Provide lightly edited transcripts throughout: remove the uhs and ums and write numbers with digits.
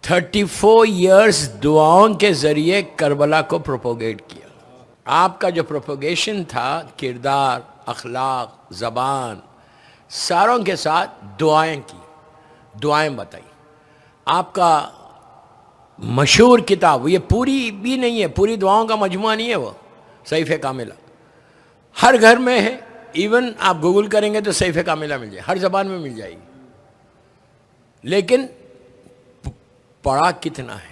34 years دعاؤں کے ذریعے کربلا کو پروپوگیٹ کیا. آپ کا جو پروپوگیشن تھا کردار، اخلاق، زبان، ساروں کے ساتھ دعائیں کی، دعائیں بتائی. آپ کا مشہور کتاب، یہ پوری بھی نہیں ہے، پوری دعاؤں کا مجموعہ نہیں ہے، وہ صحیفہ کاملہ ہر گھر میں ہے. ایون آپ گوگل کریں گے تو صحیفہ کاملہ مل جائے، ہر زبان میں مل جائے گی. لیکن پڑھا کتنا ہے؟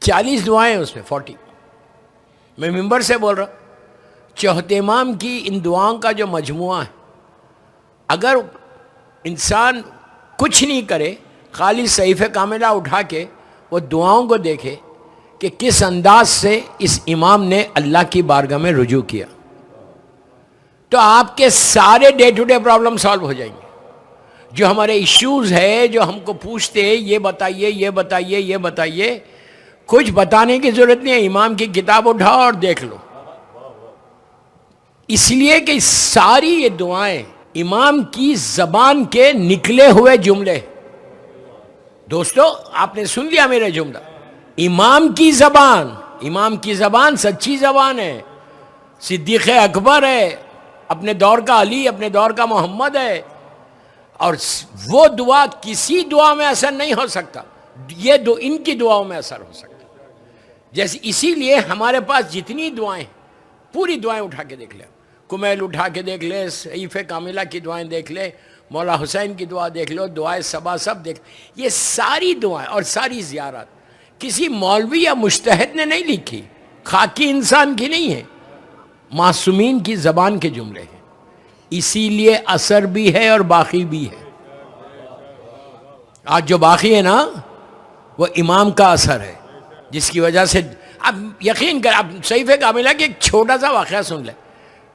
40 دعائیں اس میں، 40. میں ممبر سے بول رہا ہوں، چوتھے امام کی ان دعاؤں کا جو مجموعہ ہے، اگر انسان کچھ نہیں کرے، خالی صحیفہ کاملہ اٹھا کے وہ دعاؤں کو دیکھے کہ کس انداز سے اس امام نے اللہ کی بارگاہ میں رجوع کیا، تو آپ کے سارے day to day problem solve ہو جائیں گے. جو ہمارے ایشوز ہے، جو ہم کو پوچھتے ہیں یہ بتائیے یہ بتائیے یہ بتائیے، کچھ بتانے کی ضرورت نہیں ہے. امام کی کتاب اٹھاؤ اور دیکھ لو. اس لیے کہ ساری یہ دعائیں امام کی زبان کے نکلے ہوئے جملے. دوستو آپ نے سن لیا میرا جملہ، امام کی زبان سچی زبان ہے. صدیق اکبر ہے، اپنے دور کا علی، اپنے دور کا محمد ہے. اور وہ دعا کسی دعا میں اثر نہیں ہو سکتا، یہ ان کی دعاؤں میں اثر ہو سکتا. جیسے اسی لیے ہمارے پاس جتنی دعائیں، پوری دعائیں اٹھا کے دیکھ لیں، کمیل اٹھا کے دیکھ لیں، صحیفہ کاملہ کی دعائیں دیکھ لیں، مولا حسین کی دعا دیکھ لو، دعائے صبا سب دیکھ. یہ ساری دعائیں اور ساری زیارات کسی مولوی یا مجتہد نے نہیں لکھی، خاکی انسان کی نہیں ہے، معصومین کی زبان کے جملے ہیں. اسی لیے اثر بھی ہے اور باقی بھی ہے. آج جو باقی ہے نا وہ امام کا اثر ہے، جس کی وجہ سے اب یقین کر، اب صحیفہ کاملہ کے ایک چھوٹا سا واقعہ سن لیں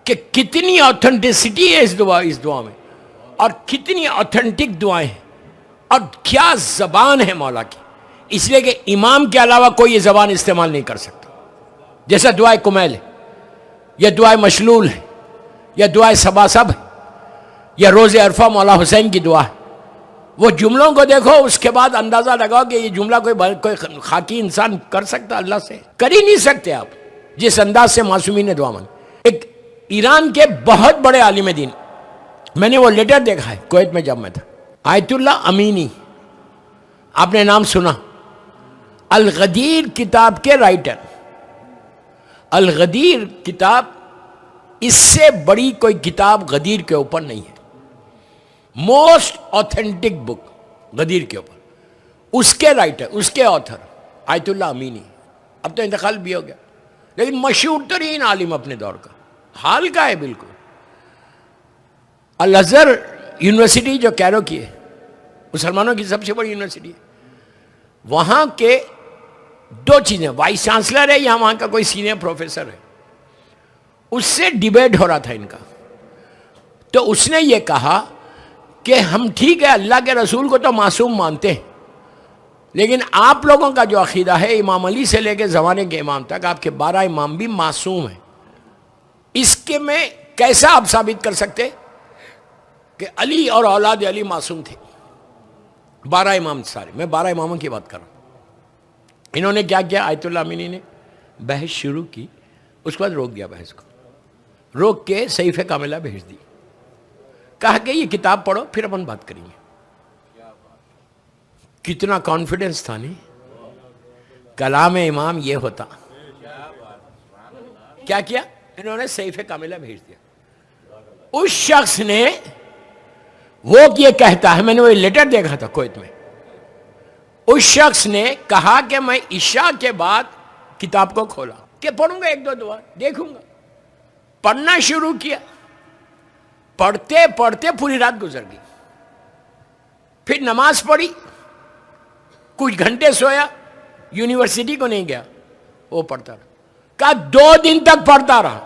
کہ کتنی آتھنٹسٹی ہے اس دعا میں، اور کتنی آتھنٹک دعائیں ہیں، اور کیا زبان ہے مولا کی. اس لیے کہ امام کے علاوہ کوئی یہ زبان استعمال نہیں کر سکتا. جیسا دعائے کمیل ہے، یا دعائے مشلول ہے، یا دعائے صبا سب ہے، یا روز عرفہ مولا حسین کی دعا ہے. وہ جملوں کو دیکھو، اس کے بعد اندازہ لگاؤ کہ یہ جملہ کوئی خاکی انسان کر سکتا؟ اللہ سے کر ہی نہیں سکتے آپ، جس انداز سے معصومین نے دعا مانگی. ایک ایران کے بہت بڑے عالم دین، میں نے وہ لیٹر دیکھا ہے کویت میں جب میں تھا، آیت اللہ امینی، آپ نے نام سنا؟ الغدیر کتاب کے رائٹر. الغدیر کتاب، اس سے بڑی کوئی کتاب غدیر کے اوپر نہیں ہے. موسٹ آتھینٹک بک غدیر کے اوپر. اس کے رائٹر، اس کے آتھر آیت اللہ امینی. اب تو انتقال بھی ہو گیا، لیکن مشہور ترین عالم اپنے دور کا، حال کا ہے بالکل. الازہر یونیورسٹی جو کیرو کی ہے، مسلمانوں کی سب سے بڑی یونیورسٹی ہے، وہاں کے دو چیزیں، وائس چانسلر ہے یا وہاں کا کوئی سینئر پروفیسر ہے، اس سے ڈیبیٹ ہو رہا تھا ان کا. تو اس نے یہ کہا کہ ہم ٹھیک ہے اللہ کے رسول کو تو معصوم مانتے ہیں، لیکن آپ لوگوں کا جو عقیدہ ہے امام علی سے لے کے زمانے کے امام تک آپ کے 12 امام بھی معصوم ہیں. اس کے میں کیسا آپ ثابت کر سکتے کہ علی اور اولاد علی معصوم تھے؟ 12 امام سارے، میں 12 اماموں کی بات کر رہا ہوں. انہوں نے کیا کیا؟ آیت اللہ امینی نے بحث شروع کی، اس کے بعد روک دیا بحث کو، روک کے صحیفہ کاملہ بھیج دی، کہا کہ یہ کتاب پڑھو پھر اپن بات کریں گے. کتنا کانفیڈنس تھا نہیں؟ کلام امام یہ ہوتا. کیا کیا انہوں نے؟ صحیفہ کاملہ بھیج دیا. اس شخص نے، وہ یہ کہتا ہے، میں نے وہ لیٹر دیکھا تھا کویت میں، اس شخص نے کہا کہ میں عشاء کے بعد کتاب کو کھولا کہ پڑھوں گا، 1-2 دعا دیکھوں گا. پڑھنا شروع کیا، پڑھتے پڑھتے پوری رات گزر گئی. پھر نماز پڑھی، کچھ گھنٹے سویا، یونیورسٹی کو نہیں گیا، وہ پڑھتا رہا. کہا 2 دن تک پڑھتا رہا.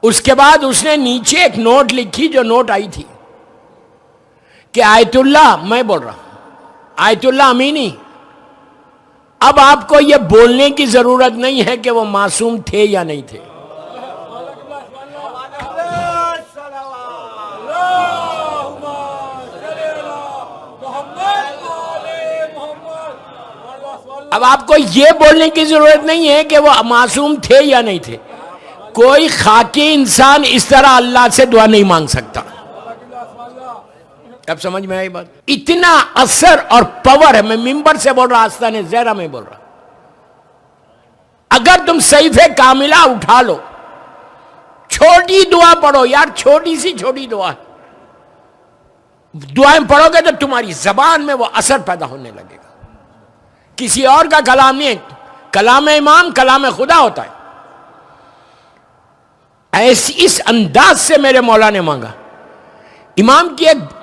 اس کے بعد اس نے نیچے ایک نوٹ لکھی، جو نوٹ آئی تھی کہ آیت اللہ، میں بول رہا ہوں آیت اللہ امینی، اب آپ کو یہ بولنے کی ضرورت نہیں ہے کہ وہ معصوم تھے یا نہیں تھے. اب آپ کو یہ بولنے کی ضرورت نہیں ہے کہ وہ معصوم تھے یا نہیں تھے. کوئی خاکی انسان اس طرح اللہ سے دعا نہیں مانگ سکتا. اب سمجھ میں آئی بات؟ اتنا اثر اور پاور ہے. میں ممبر سے بول رہا، آستانِ زہرا میں بول رہا. اگر تم صحیفہ کاملہ اٹھا لو، چھوٹی دعا پڑھو یار، چھوٹی سی چھوٹی دعا، دعائیں پڑھو گے تو تمہاری زبان میں وہ اثر پیدا ہونے لگے گا. کسی اور کا کلام نہیں ہے. کلام امام کلام خدا ہوتا ہے. ایسی اس انداز سے میرے مولا نے مانگا. امام کی ایک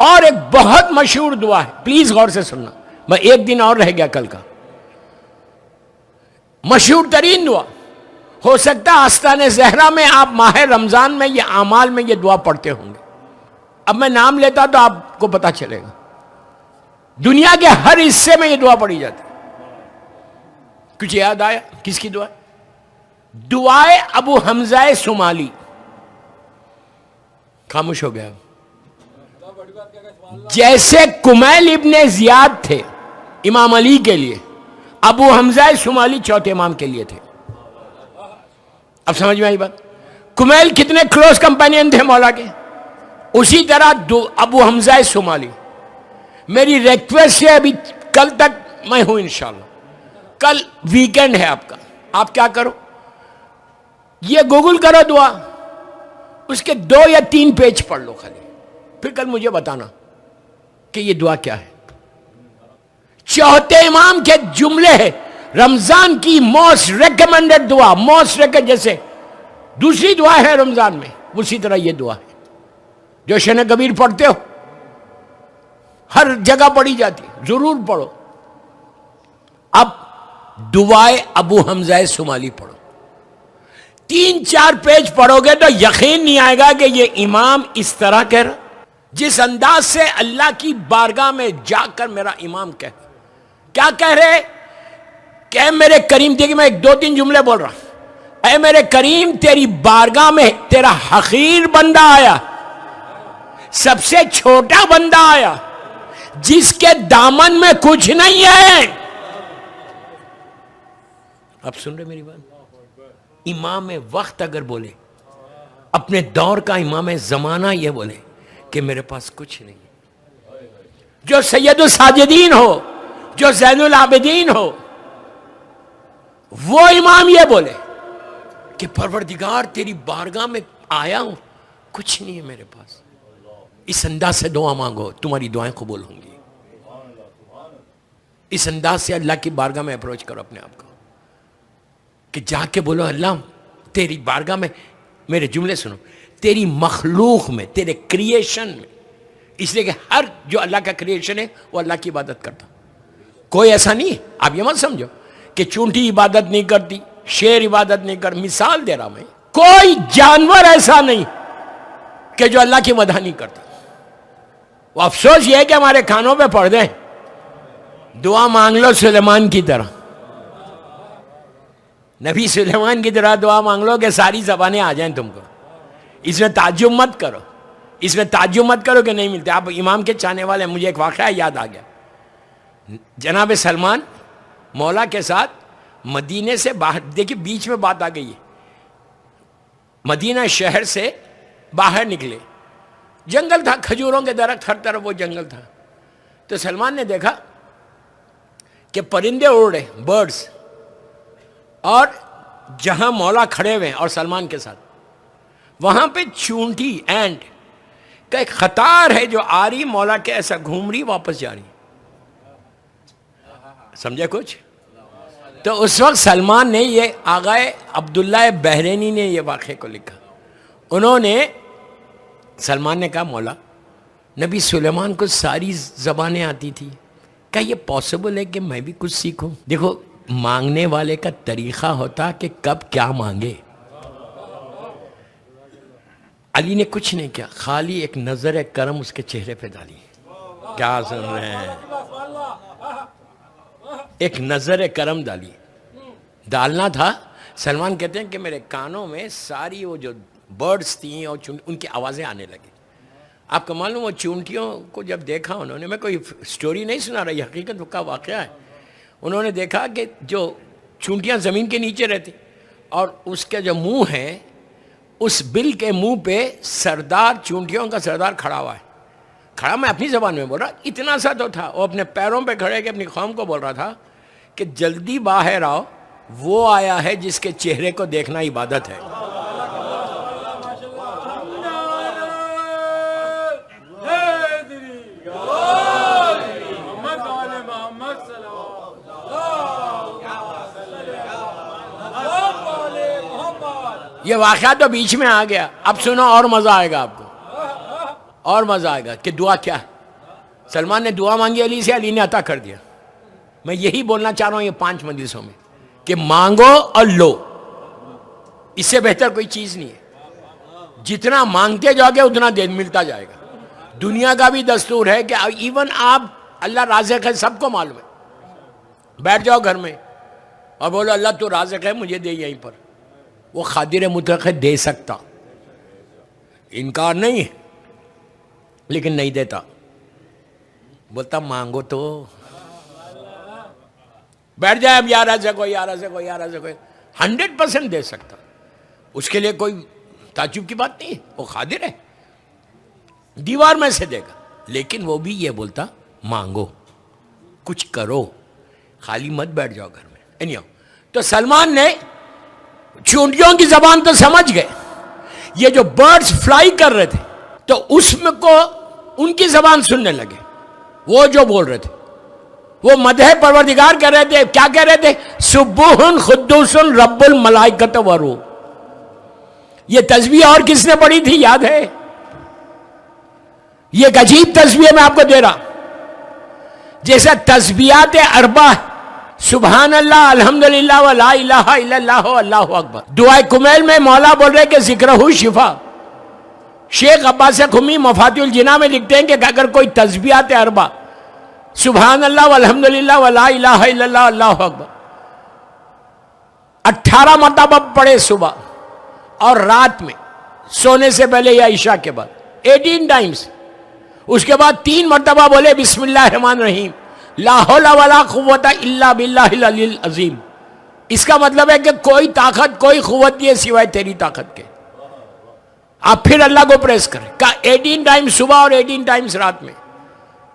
بہت مشہور دعا ہے، پلیز غور سے سننا. میں ایک دن اور رہ گیا کل کا. مشہور ترین دعا. ہو سکتا ہے آستانِ زہرا میں آپ ماہ رمضان میں یہ اعمال میں یہ دعا پڑھتے ہوں گے. اب میں نام لیتا تو آپ کو پتا چلے گا. دنیا کے ہر حصے میں یہ دعا پڑھی جاتی ہے. کچھ یاد آیا کس کی دعا؟ دعائے ابو حمزہ سمالی. خاموش ہو گیا. جیسے کمیل ابن زیاد تھے امام علی کے لیے، ابو حمزہ سمالی چوتھے امام کے لیے تھے. اب سمجھ میں آئی بات؟ کمیل کتنے کلوز کمپینین تھے مولا کے، اسی طرح ابو حمزہ سمالی. میری ریکویسٹ ہے، ابھی کل تک میں ہوں انشاءاللہ. کل ویکینڈ ہے آپ کا. آپ کیا کرو، یہ گوگل کرو دعا، اس کے 2 یا 3 پیج پڑھ لو خالی، پھر کل مجھے بتانا کہ یہ دعا کیا ہے. چوتھے امام کے جملے ہیں. رمضان کی موسٹ ریکمینڈڈ دعا، موسٹ ریکمینڈ، جیسے دوسری دعا ہے رمضان میں، اسی طرح یہ دعا ہے جو شن کبیر پڑھتے ہو، ہر جگہ پڑھی جاتی، ضرور پڑھو. اب دعائے ابو حمزہ سمالی پڑھو. 3-4 پیج پڑھو گے تو یقین نہیں آئے گا کہ یہ امام اس طرح کہہ رہا. جس انداز سے اللہ کی بارگاہ میں جا کر میرا امام کیا کہہ رہے کہ اے میرے کریم، دیکھیں میں 2-3 جملے بول رہا ہوں. اے میرے کریم، تیری بارگاہ میں تیرا حقیر بندہ آیا، سب سے چھوٹا بندہ آیا، جس کے دامن میں کچھ نہیں ہے. اب سن رہے میری بات؟ امام وقت اگر بولے، اپنے دور کا امام زمانہ یہ بولے کہ میرے پاس کچھ نہیں، جو سید الساجدین ہو، جو زین العابدین ہو، وہ امام یہ بولے کہ پروردگار تیری بارگاہ میں آیا ہوں، کچھ نہیں ہے میرے پاس. اس انداز سے دعا مانگو، تمہاری دعائیں قبول ہوں گی. اس انداز سے اللہ کی بارگاہ میں اپروچ کرو اپنے آپ کو، کہ جا کے بولو اللہ تیری بارگاہ میں. میرے جملے سنو، تیری مخلوق میں، تیرے کریشن میں، اس لیے کہ ہر جو اللہ کا کریشن ہے وہ اللہ کی عبادت کرتا. کوئی ایسا نہیں ہے، آپ یہ مت سمجھو کہ چونٹی عبادت نہیں کرتی، شیر عبادت نہیں کر. مثال دے رہا میں، کوئی جانور ایسا نہیں کہ جو اللہ کی مدح نہیں کرتا. وہ افسوس یہ ہے کہ ہمارے کانوں پہ پڑھ دیں، دعا مانگ لو سلیمان کی طرح، نبی سلیمان کی طرح دعا مانگ لو کہ ساری زبانیں آ جائیں تم کو. اس میں تعجب مت کرو، اس میں تعجب مت کرو کہ نہیں ملتے. آپ امام کے چاہنے والے، مجھے ایک واقعہ یاد آ گیا. جناب سلمان مولا کے ساتھ مدینے سے باہر، دیکھیے بیچ میں بات آ گئی ہے، مدینہ شہر سے باہر نکلے، جنگل تھا، کھجوروں کے درخت، ہر طرف وہ جنگل تھا. تو سلمان نے دیکھا کہ پرندے اڑ رہے، برڈز، اور جہاں مولا کھڑے ہوئے اور سلمان کے ساتھ، وہاں پہ چونٹی اینٹ کا ایک قطار ہے جو آ رہی، مولا کے ایسا گھوم رہی، واپس جا رہی. سمجھے کچھ؟ تو اس وقت سلمان نے، یہ آغائے عبداللہ بحرینی نے یہ واقعے کو لکھا. انہوں نے، سلمان نے کہا مولا نبی سلیمان کو ساری زبانیں آتی تھی، کیا یہ پاسبل ہے کہ میں بھی کچھ سیکھوں؟ دیکھو مانگنے والے کا طریقہ ہوتا کہ کب کیا مانگے. علی نے کچھ نہیں کیا، خالی ایک نظر کرم اس کے چہرے پہ ڈالی. کیا سن رہے ہیں؟ ایک نظر کرم ڈالی. ڈالنا تھا. سلمان کہتے ہیں کہ میرے کانوں میں ساری وہ جو برڈز تھیں اور ان کی آوازیں آنے لگی. آپ کو معلوم، وہ چونٹیوں کو جب دیکھا انہوں نے، میں کوئی سٹوری نہیں سنا رہی، حقیقت کا واقعہ ہے. انہوں نے دیکھا کہ جو چونٹیاں زمین کے نیچے رہتی اور اس کے جو منہ ہے اس بل کے منہ پہ سردار چونٹیوں کا سردار کھڑا ہوا ہے. کھڑا میں اپنی زبان میں بول رہا, اتنا سا تو تھا, وہ اپنے پیروں پہ کھڑے کے اپنی قوم کو بول رہا تھا کہ جلدی باہر آؤ, وہ آیا ہے جس کے چہرے کو دیکھنا عبادت ہے. یہ واقعہ تو بیچ میں آ گیا, اب سنو اور مزہ آئے گا آپ کو, اور مزہ آئے گا کہ دعا کیا ہے. سلمان نے دعا مانگی علی سے, علی نے عطا کر دیا. میں یہی بولنا چاہ رہا ہوں یہ 5 مجلسوں میں کہ مانگو اور لو, اس سے بہتر کوئی چیز نہیں ہے. جتنا مانگتے جاؤ گے اتنا دیر ملتا جائے گا. دنیا کا بھی دستور ہے کہ ایون آپ, اللہ رازق ہے سب کو معلوم ہے, بیٹھ جاؤ گھر میں اور بولو اللہ تو رازق ہے مجھے دے یہیں پر, وہ قادر مطلق ہے, دے سکتا, انکار نہیں ہے, لیکن نہیں دیتا. بولتا مانگو تو, بیٹھ جائے اب یا رازق ہو یا رازق ہو یا رازق ہو, 100% دے سکتا, اس کے لیے کوئی تعجب کی بات نہیں ہے, وہ قادر ہے, دیوار میں سے دے گا. لیکن وہ بھی یہ بولتا مانگو, کچھ کرو, خالی مت بیٹھ جاؤ گھر میں. تو سلمان نے چونٹیوں کی زبان تو سمجھ گئے, یہ جو برڈز فلائی کر رہے تھے تو اس میں کو ان کی زبان سننے لگے. وہ جو بول رہے تھے وہ مدح پروردگار کر رہے تھے. کیا کہہ رہے تھے؟ سبوح قدوس رب الملائکۃ والروح. یہ تسبیح اور کس نے پڑھی تھی یاد ہے؟ یہ ایک عجیب تسبیح میں آپ کو دے رہا, جیسا تسبیحات اربع, سبحان اللہ, الحمدللہ, ولا الہ الا اللہ, اللہ اکبر. دعائے کمیل میں مولا بول رہے کہ ذکرہ شفا. شیخ عباس خمی مفاتیح الجناح میں لکھتے ہیں کہ اگر کوئی تسبیحات اربع, سبحان اللہ والحمدللہ ولا الہ الا اللہ, اللہ اکبر 18 مرتبہ پڑھے صبح اور رات میں سونے سے پہلے یا عشاء کے بعد 18 ٹائمز, اس کے بعد 3 مرتبہ بولے بسم اللہ الرحمن الرحیم, لا حول ولا قوت الا باللہ العلی العظیم. اس کا مطلب ہے کہ کوئی طاقت کوئی قوت نہیں ہے سوائے تیری طاقت کے. آپ پھر اللہ کو پریس کریں. کہا 18 ٹائمز صبح اور 18 ٹائمز رات میں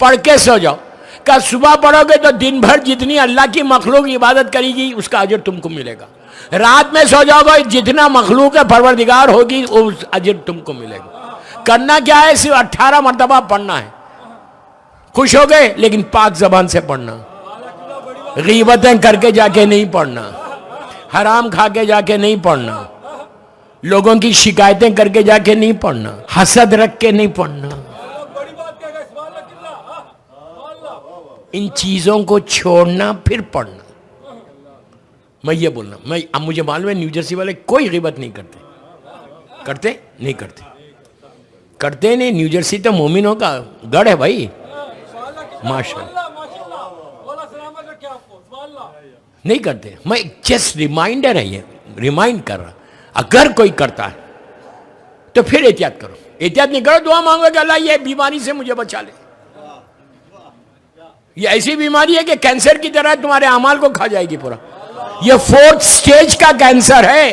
پڑھ کے سو جاؤ. کہا صبح پڑھو گے تو دن بھر جتنی اللہ کی مخلوق عبادت کرے گی اس کا اجر تم کو ملے گا. رات میں سو جاؤ گے جتنا مخلوق پروردگار ہوگی اس اجر تم کو ملے گا. کرنا کیا ہے؟ صرف 18 مرتبہ پڑھنا ہے. خوش ہو گئے لیکن پاک زبان سے پڑھنا, غیبتیں کر کے جا کے نہیں پڑھنا, حرام کھا کے جا کے نہیں پڑھنا, لوگوں کی شکایتیں کر کے جا کے نہیں پڑھنا, حسد رکھ کے نہیں پڑھنا. ان چیزوں کو چھوڑنا پھر پڑھنا. میں یہ بولنا, میں اب مجھے معلوم ہے نیو جرسی والے کوئی غیبت نہیں کرتے, کرتے نہیں کرتے, کرتے نہیں. نیو جرسی تو مومنوں کا گڑھ ہے بھائی, ماشاءاللہ. نہیں کرتے. میں جسٹ ریمائنڈر ہے, یہ ریمائنڈ کر رہا. اگر کوئی کرتا ہے تو پھر احتیاط کرو. احتیاط نہیں کرو, دعا مانگو کہ اللہ یہ بیماری سے مجھے بچا لے. یہ ایسی بیماری ہے کہ کینسر کی طرح تمہارے اعمال کو کھا جائے گی پورا. یہ 4th سٹیج کا کینسر ہے.